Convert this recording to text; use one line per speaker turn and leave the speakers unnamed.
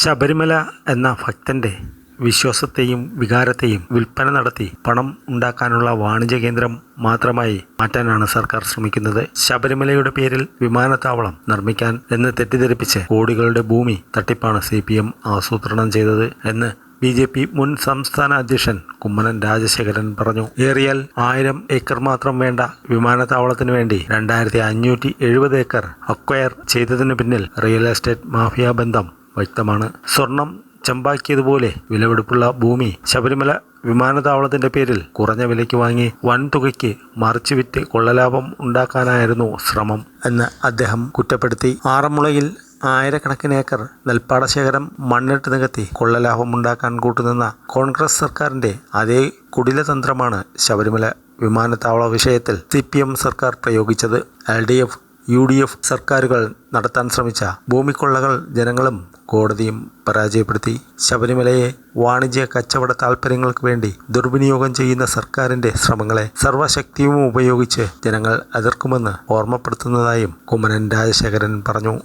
ശബരിമല എന്ന ഭക്തന്റെ വിശ്വാസത്തെയും വികാരത്തെയും വിൽപ്പന നടത്തി പണം ഉണ്ടാക്കാനുള്ള വാണിജ്യ കേന്ദ്രം മാത്രമായി മാറ്റാനാണ് സർക്കാർ ശ്രമിക്കുന്നത്. ശബരിമലയുടെ പേരിൽ വിമാനത്താവളം നിർമ്മിക്കാൻ എന്ന് തെറ്റിദ്ധരിപ്പിച്ച് കോടികളുടെ ഭൂമി തട്ടിപ്പാണ് CPM ആസൂത്രണം ചെയ്തത് എന്ന് BJP മുൻ സംസ്ഥാന അധ്യക്ഷൻ കുമ്മനം രാജശേഖരൻ പറഞ്ഞു. ഏറിയാൽ 1000 ഏക്കർ മാത്രം വേണ്ട വിമാനത്താവളത്തിനു വേണ്ടി 2570 ഏക്കർ അക്വയർ ചെയ്തതിനു പിന്നിൽ റിയൽ എസ്റ്റേറ്റ് മാഫിയ ബന്ധം വ്യക്തമാണ്. സ്വർണം ചമ്പാക്കിയതുപോലെ വിലപിടിപ്പുള്ള ഭൂമി ശബരിമല വിമാനത്താവളത്തിന്റെ പേരിൽ കുറഞ്ഞ വിലയ്ക്ക് വാങ്ങി വൻതുകയ്ക്ക് മറിച്ചുവിറ്റ് കൊള്ളലാഭം ഉണ്ടാക്കാനായിരുന്നു ശ്രമം എന്ന് അദ്ദേഹം കുറ്റപ്പെടുത്തി. ആറന്മുളയിൽ ആയിരക്കണക്കിന് ഏക്കർ നെൽപ്പാടശേഖരം മണ്ണിട്ട് നികത്തി കൊള്ളലാഭം ഉണ്ടാക്കാൻ കൂട്ടുനിന്ന കോൺഗ്രസ് സർക്കാരിന്റെ അതേ കുടിലതന്ത്രമാണ് ശബരിമല വിമാനത്താവള വിഷയത്തിൽ CPM സർക്കാർ പ്രയോഗിച്ചത്. LDF UDF സർക്കാരുകൾ നടത്താൻ ശ്രമിച്ച ഭൂമിക്കൊള്ളകൾ ജനങ്ങളും കോടതിയും പരാജയപ്പെടുത്തി. ശബരിമലയെ വാണിജ്യ കച്ചവട താൽപ്പര്യങ്ങൾക്ക് വേണ്ടി ദുർവിനിയോഗം ചെയ്യുന്ന സർക്കാരിന്റെ ശ്രമങ്ങളെ സർവശക്തിയും ഉപയോഗിച്ച് ജനങ്ങൾ എതിർക്കുമെന്ന് ഓർമ്മപ്പെടുത്തുന്നതായും കുമ്മനം രാജശേഖരൻ പറഞ്ഞു.